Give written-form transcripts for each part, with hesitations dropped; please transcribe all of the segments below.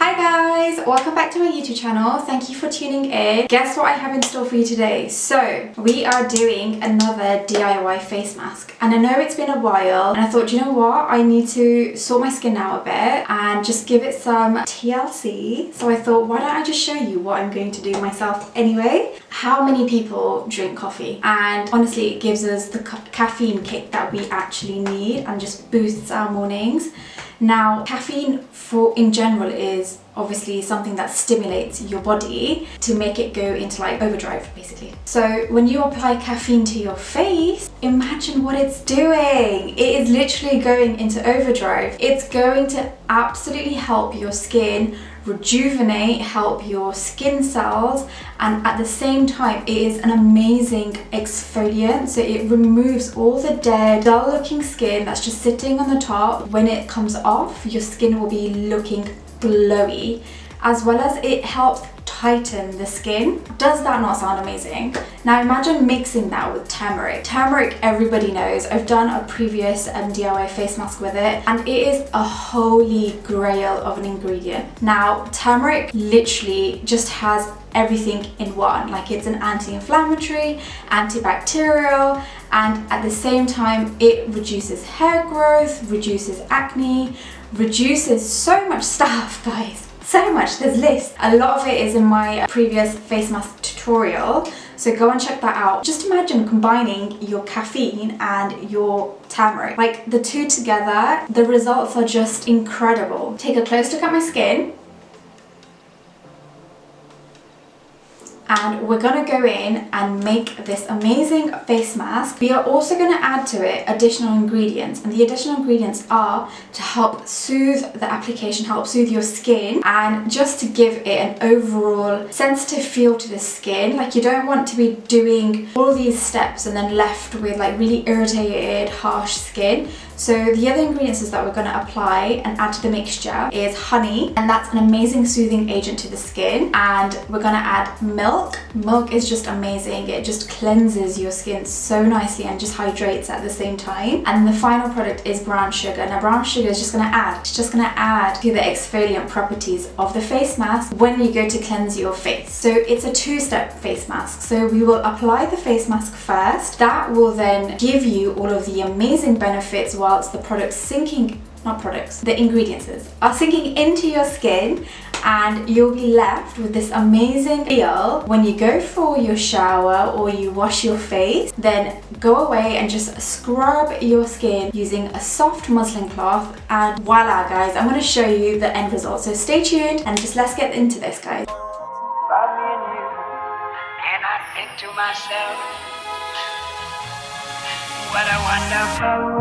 Hi guys, welcome back to my YouTube channel. Thank you for tuning in. Guess what I have in store for you today? So we are doing another DIY face mask, and I know it's been a while and I thought, you know what, I need to sort my skin out a bit and just give it some TLC. So I thought, why don't I just show you what I'm going to do myself anyway. How many people drink coffee? And honestly, it gives us the caffeine kick that we actually need and just boosts our mornings. Now, caffeine in general is obviously something that stimulates your body to make it go into like overdrive basically. So when you apply caffeine to your face, imagine what it's doing. It is literally going into overdrive. It's going to absolutely help your skin rejuvenate, help your skin cells, and at the same time it is an amazing exfoliant. So it removes all the dead, dull looking skin that's just sitting on the top. When it comes off, your skin will be looking glowy, as well as it helps tighten the skin. Does that not sound amazing? Now imagine mixing that with turmeric. Turmeric, everybody knows. I've done a previous DIY face mask with it, and it is a holy grail of an ingredient. Now turmeric literally just has everything in one. Like, it's an anti-inflammatory, antibacterial, and at the same time it reduces hair growth, reduces acne, reduces so much stuff, guys. So much, there's lists. A lot of it is in my previous face mask tutorial, so go and check that out. Just imagine combining your caffeine and your turmeric. Like, the two together, the results are just incredible. Take a close look at my skin. And we're gonna go in and make this amazing face mask. We are also gonna add to it additional ingredients, and the additional ingredients are to help soothe the application, help soothe your skin, and just to give it an overall sensitive feel to the skin. Like, you don't want to be doing all these steps and then left with like really irritated, harsh skin. So the other ingredients that we're going to apply and add to the mixture is honey, and that's an amazing soothing agent to the skin. And we're going to add milk. Milk is just amazing. It just cleanses your skin so nicely and just hydrates at the same time. And the final product is brown sugar. Now brown sugar is just going to add to the exfoliant properties of the face mask when you go to cleanse your face. So it's a two-step face mask. So we will apply the face mask first. That will then give you all of the amazing benefits whilst the ingredients are sinking into your skin, and you'll be left with this amazing feel when you go for your shower or you wash your face. Then go away and just scrub your skin using a soft muslin cloth, and voila guys, I'm going to show you the end result. So stay tuned and just let's get into this, guys. And I think to myself, what a wonderful world.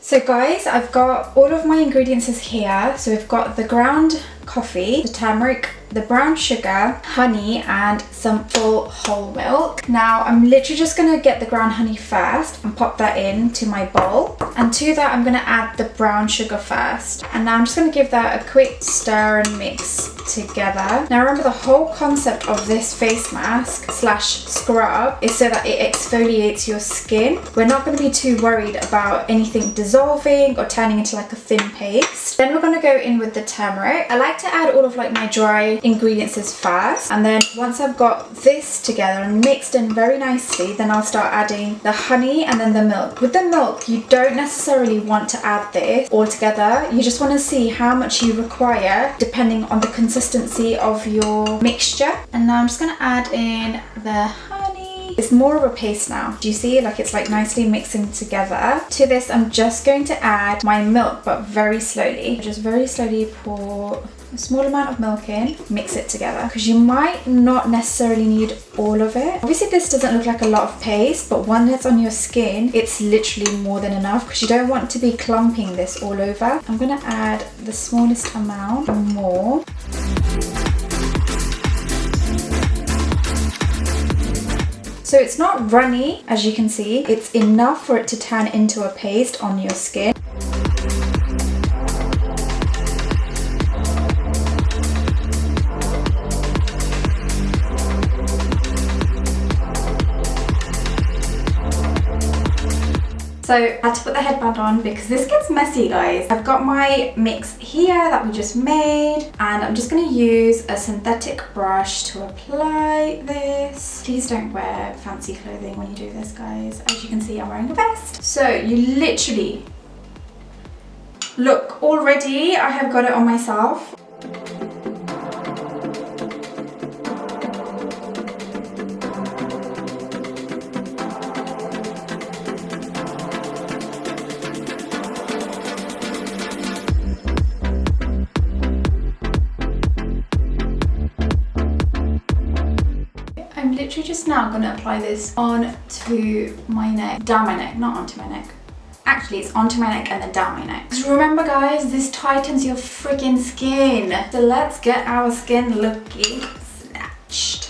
So guys, I've got all of my ingredients here. So we've got the ground coffee, the turmeric, the brown sugar, honey, and some full whole milk. Now I'm literally just gonna get the ground honey first and pop that into my bowl. And to that I'm gonna add the brown sugar first. And now I'm just gonna give that a quick stir and mix together. Now remember, the whole concept of this face mask slash scrub is so that it exfoliates your skin. We're not going to be too worried about anything dissolving or turning into like a thin paste. Then we're going to go in with the turmeric. I like to add all of like my dry ingredients first, and then once I've got this together and mixed in very nicely, then I'll start adding the honey and then the milk. With the milk, you don't necessarily want to add this all together. You just want to see how much you require depending on the consistency of your mixture. And now I'm just going to add in the honey. It's more of a paste now. Do you see? Like, it's like nicely mixing together. To this I'm just going to add my milk, but very slowly. Just very slowly pour a small amount of milk in, mix it together, because you might not necessarily need all of it. Obviously this doesn't look like a lot of paste, but when it's on your skin, it's literally more than enough, because you don't want to be clumping this all over. I'm gonna add the smallest amount more. So it's not runny, as you can see. It's enough for it to turn into a paste on your skin. So I had to put the headband on because this gets messy, guys. I've got my mix here that we just made, and I'm just going to use a synthetic brush to apply this. Please don't wear fancy clothing when you do this, guys. As you can see, I'm wearing a vest. So you literally, look, already I have got it on myself. I'm literally just now going to apply this onto my neck, down my neck, not onto my neck. Actually, it's onto my neck and then down my neck. Because remember, guys, this tightens your freaking skin. So let's get our skin looking snatched.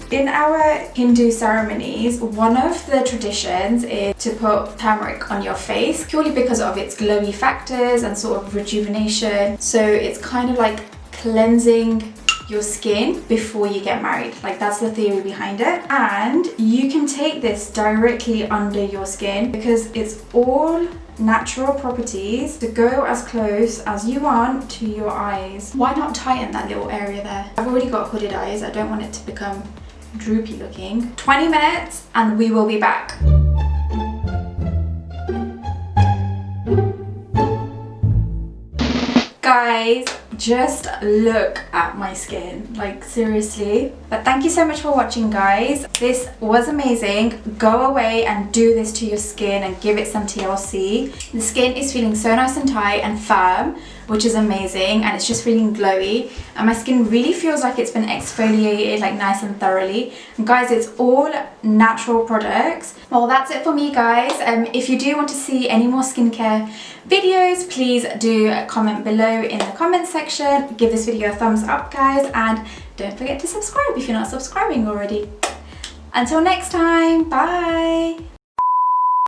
In our Hindu ceremonies, one of the traditions is to put turmeric on your face purely because of its glowy factors and sort of rejuvenation. So it's kind of like cleansing your skin before you get married. Like, that's the theory behind it. And you can take this directly under your skin because it's all natural properties to go as close as you want to your eyes. Why not tighten that little area there? I've already got hooded eyes. I don't want it to become droopy looking. 20 minutes and we will be back. Guys, just look at my skin, like seriously. But thank you so much for watching, guys. This was amazing. Go away and do this to your skin and give it some TLC. The skin is feeling so nice and tight and firm, which is amazing, and it's just feeling glowy, and my skin really feels like it's been exfoliated like nice and thoroughly. And guys, it's all natural products. Well, that's it for me, guys. If you do want to see any more skincare videos, please do comment below in the comment section. Give this video a thumbs up, guys, and don't forget to subscribe if you're not subscribing already. Until next time, bye.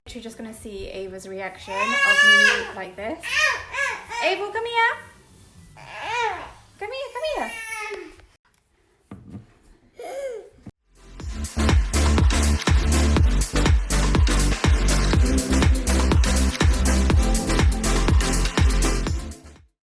You're just gonna see Ava's reaction of me like this. Ava, come here. Come here, come here.